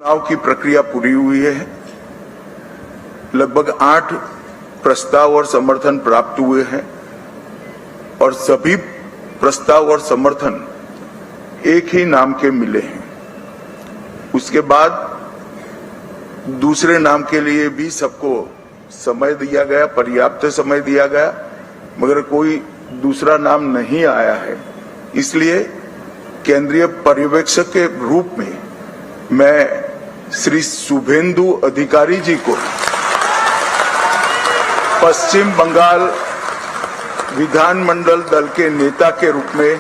चुनाव की प्रक्रिया पूरी हुई है। लगभग 8 प्रस्ताव और समर्थन प्राप्त हुए हैं और सभी प्रस्ताव और समर्थन एक ही नाम के मिले हैं। उसके बाद दूसरे नाम के लिए भी सबको समय दिया गया, पर्याप्त समय दिया गया, मगर कोई दूसरा नाम नहीं आया है। इसलिए केंद्रीय पर्यवेक्षक के रूप में मैं श्री शुभेंदु अधिकारी जी को पश्चिम बंगाल विधानमंडल दल के नेता के रूप में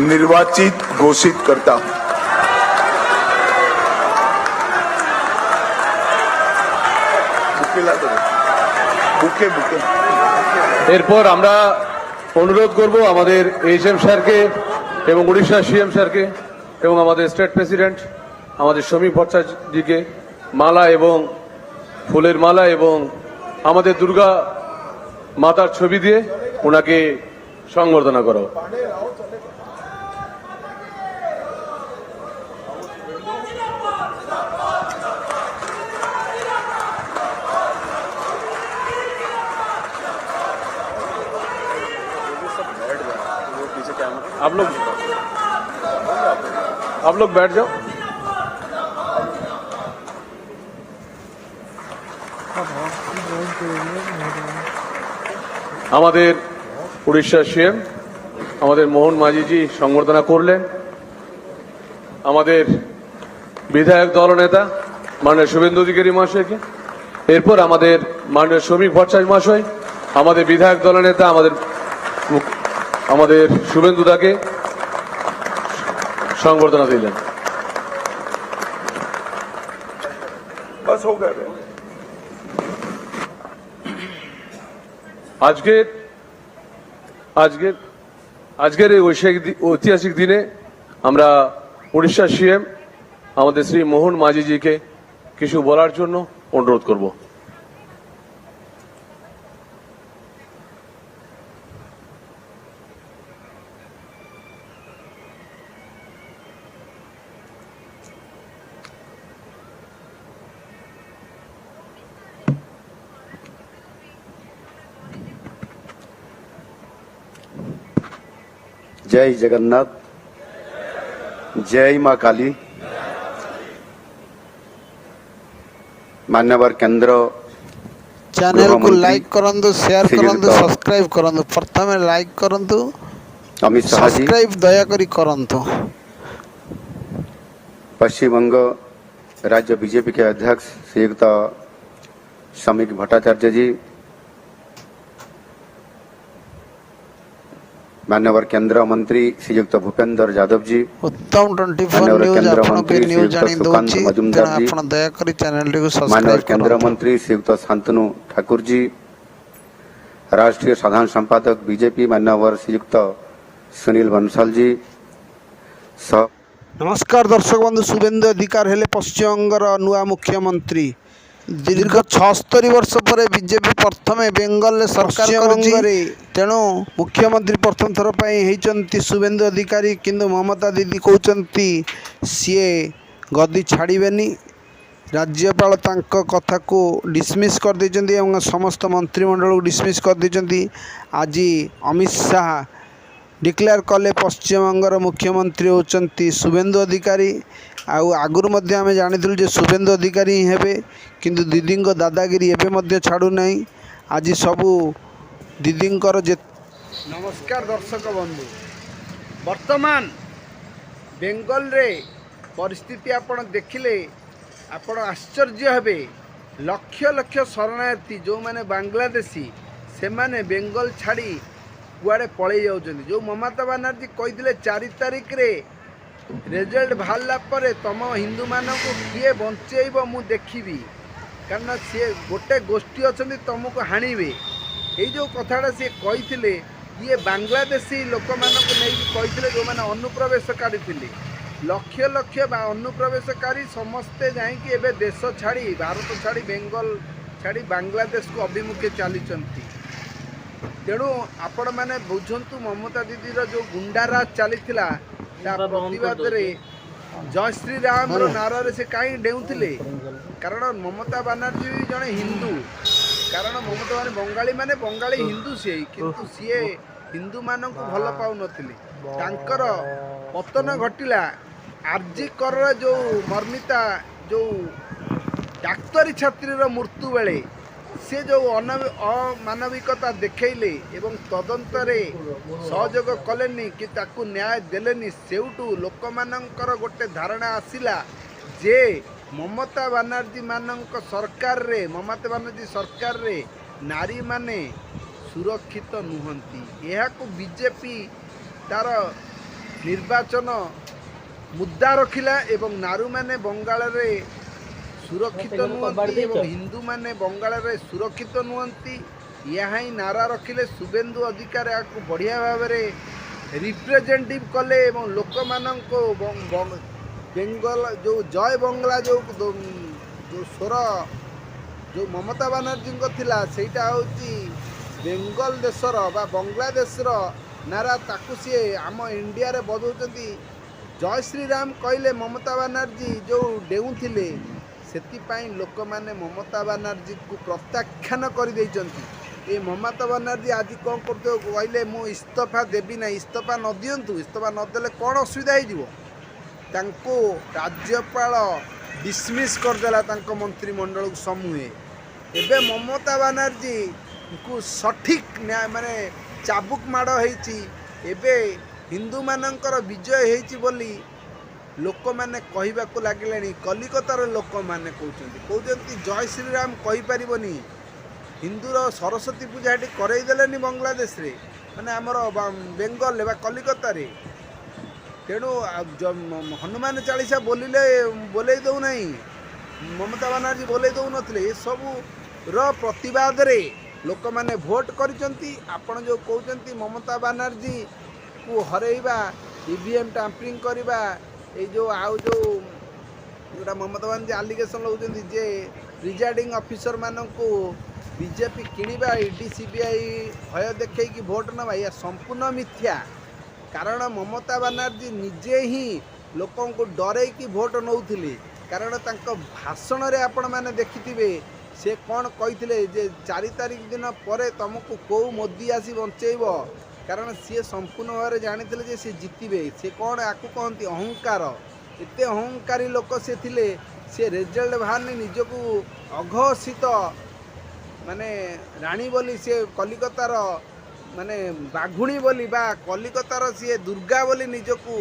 निर्वाचित घोषित करता हूं। বুকে বুকে এরপর আমরা অনুরোধ করব আমাদের এইচএম স্যারকে এবং উড়িষ্যা সিএম স্যারকে এবং আমাদের স্টেট প্রেসিডেন্ট আমাদের শ্রমিক ভট্টাচার্যজিকে মালা এবং ফুলের মালা এবং আমাদের দুর্গা মাতার ছবি দিয়ে ওনাকে সংবর্ধনা করা। आप लोग बैठ जाओ। আমাদের উড়িষ্যা সিএম আমাদের মোহন মাঝিজি সংবর্ধনা করলেন। আমাদের বিধায়ক দলনেতা মাননীয় শুভেন্দু অধিকারী মহাশয়কে, এরপর আমাদের মাননীয় শ্রমিক ভট্টাচার্য মহাশয় আমাদের বিধায়ক দলনেতা আমাদের শুভেন্দু দাকে সংবর্ধনা দিলেন। আজকের এই ঐতিহাসিক দিনে আমরা উড়িষ্যা সিএম আমাদের শ্রী মোহন মাঝিজিকে কিছু বলার জন্য অনুরোধ করব। जय जगन्नाथ, जय मां काली। मान्यवर केंद्र चैनल को लाइक करंतु, शेयर करंतु, सब्सक्राइब करंतु। प्रथम लाइक करंतु, अमित शाह जी सब्सक्राइब दया करी करंतु। पश्चिम बंग राज्य बीजेपी के अध्यक्ष श्रीयुक्त श्रमिक भट्टाचार्य जी, मान्यवर केंद्र मंत्री श्रीयुक्त भूपेंद्र यादव जी, उत्तम 24 मान्यवर न्यूज केंद्र आपण मंत्री के न्यूज श्रीयुक्त जानी सुकांत दोची मजुमदार जी, आपण दया करी चैनल को मान्यवर सब्सक्राइब केंद्र करंतु। मंत्री श्रीयुक्त शांतनु ठाकुर जी, राष्ट्रीय साधारण संपादक बीजेपी मान्यवर श्रीयुक्त सुनील बंसल जी। नमस्कार दर्शक बंधु, शुभेंदु अधिकारी हेले पश्चिम बंगर नुआ मुख्यमंत्री। दीर्घ 76 वर्ष पर बीजेपी प्रथम बेंगल सरकार करे, तेणु मुख्यमंत्री प्रथम थर होती शुभेंदु अधिकारी। किंतु ममता दीदी कहते सीए गद्दी छाड़बेनी। राज्यपाल तांको कथा को डिसमिस कर देचंती एवं समस्त मंत्रिमंडल को डिसमिस कर देचंती। आज अमित शाह डिक्लेयर कले पश्चिम बंगर मुख्यमंत्री होचंती शुभेंदु अधिकारी। आगुर मध्य आमे जानिथिलु जे शुभेंदु अधिकारी ही हेबे, किंतु दीदी को दादागिरी एबे मध्य छाड़ू नहीं। आज सबू दीदी जे नमस्कार दर्शक बंधु, वर्तमान बेंगल रे परिस्थिति आपण देखिले आपण आश्चर्य हेबे। लक्ष लक्ष शरणार्थी जो माने बांग्लादेशी से माने बेंगल छाड़ी कुआड़े पलि जाउछन्ती। जो ममता बनर्जी कही 4 तारिख रे रिजल्ट बाहरला पर तुम हिंदू मानक किए बंचेब मु देखी, कारण सी गोटे गोष्ठी अच्छा तुमको हाणवे। ये जो कथाटा सी कही ये बांग्लादेशी लोक मानक नहीं जो मैंने अनुप्रवेशकारी थे लक्ष लक्ष अनुप्रवेशकारी समस्ते जाकि एवं देश छाड़ी भारत छाड़ी बेंगल छाड़ी बांग्लादेश को अभिमुखे चली। तेणु आपण मैंने बुझंतु ममता दीदी जो गुंडाराज चली प्रतिवाद जय श्री राम रो नारे से कहीं डेउथिले कारण ममता बानर्जी जड़े हिंदू कारण ममता माने बंगाली हिंदू से किंतु सीए हिंदू मानक भल पाउ नथिले तांकर पतन घटिला आरजी कर जो मर्मिता जो डाक्तरी छात्री मृत्यु बेले से जो अमानविकता देखैले एवं तदंतरे सहयोग कलेनी कि ताकू न्याय देलेनी सेउटू लोक मानकर गोटे धारणा आसिला जे ममता बानर्जी मानक सरकार रे ममता बानर्जी सरकार रे नारी माने सुरक्षित नुहंती एहाकू बीजेपी तार निर्वाचन मुद्दा रखिला एवं नारू माने बंगाल रे सुरक्षित नुहंती एवं हिंदू माने बंगाल रे सुरक्षित नुहंती यहाँ ही नारा रखिले शुभेन्दु अधिकारी आपको बढ़िया भाव में रिप्रेजेंटेटिव कले एवं लोक मानक बेंगल जो जय बंगला जो स्वर जो ममता बानर्जी थिला सेटा होची बेंगल देशर बा बांग्लादेशर नारा ताकू सी आम इंडिया रे बदौचंती जय श्री राम कहले ममता बानर्जी जो डेउथिले सेतिपाई लोक माने ममता बानर्जी को प्रत्याख्यान कर देइचंती ए ममता बानर्जी आज कौन करते कहले मु इस्तीफा देवी ना इस्तीफा न दियंतु इस्तीफा न देले कौन असुविधा हो तांको राज्यपाल डिसमिस करदेला तांको मंत्रिमंडल समूहे एबे ममता बानर्जी को सठिक न्याय माने चाबुक माड़ होईची एबे हिंदू मानकर विजय होईची बोली लोक मैंने कहवाक लगे कलिकतार लोक मैंने कहते जय श्रीराम कहीपरनी हिंदूर सरस्वती पूजा ये करईदेनि बांग्लादेश रे माने आमर बेंगल कलिकता तेणु हनुमान चालीसा बोले दौना ममता बानर्जी बोले दौन सबू प्रतिवाद रे लोक मैंने भोट करिसेंती आपण जो कहते ममता बानर्जी को हरइबा ईवीएम टाम्परिंग करवा ये जो आउ जो जोटा ममता बानर्जी आलिगेसन लौं जे प्रिजाइडिंग ऑफिसर मान को बीजेपी किणवा ईडी सीबीआई भय देखी भोट नवा यह संपूर्ण मिथ्या कारण ममता बानर्जी निजे ही लोकों को डरे कि भोट नौथिले कारण तांको भाषण रे आपण माने देखिथिबे से कौन कही जे 4 तारिख दिन पर तुमको कौ मोदी आसी बंचेब कारण सी संपूर्ण भाव जानी जे सी जितबे से कौन आपको कहती अहंकार एते अहंकारी लोक से थिले से रिजल्ट बाहर निजको अघोषित माने राणी बोली से कलिकतार माने बाघुणी बोली बा कलिकतार सी दुर्गा बोली निजको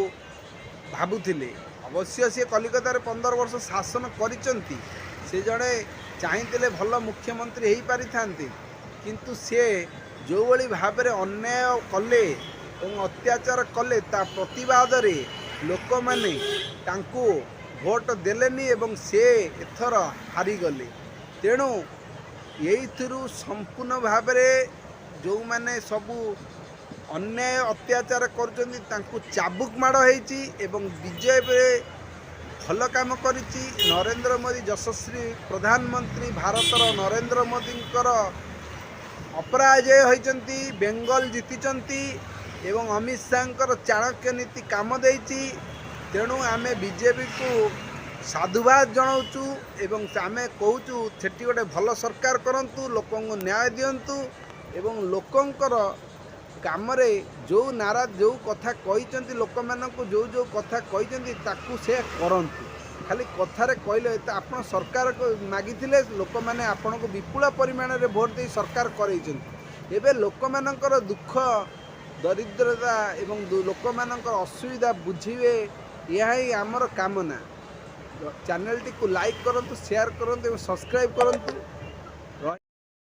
भावुले अवश्य सी कलिकतार 15 वर्ष शासन करिसंती से जड़े चाहते भल मुख्यमंत्री हो पारि थांती किंतु से जो भली भाव में अन्याय कले और अत्याचार कले ता प्रतिवाद रे लोक माने तांको भोट देलेनी एवं से एथर हारीगले तेणु यही संपूर्ण भाव में जो माने सबू अन्याय अत्याचार कर चाबुक माड़ होती एवं बीजेपी भल काम करिछि नरेंद्र मोदी यशस्वी प्रधानमंत्री भारतर नरेंद्र मोदी अपराजय होइचंती बेंगल जीतिचंती एवं अमित शाह चाणक्य नीति काम देइछि तेणु आमे बीजेपी को साधुवाद जनाऊँ एवं आमे कहूँ सेठी गोटे भल सरकार करंतु लोकों को न्याय दियंतु एवं लोकंकर काम रे जो नारा जो कथा कही लोक मानक जो जो कथा कही ताकू से करंतु खाली कथारे कहले आप सरकार को मागिथिले लोक माने आपण को विपुल परिमाण रे भोट दे सरकार करैछन्ति एबे लोक मानकर दुख दरिद्रता एवं लोक मानकर असुविधा बुझिवे यह ही आमर कामना चैनल टी को लाइक करंतु शेयर करंतु एवं सब्सक्राइब करंतु।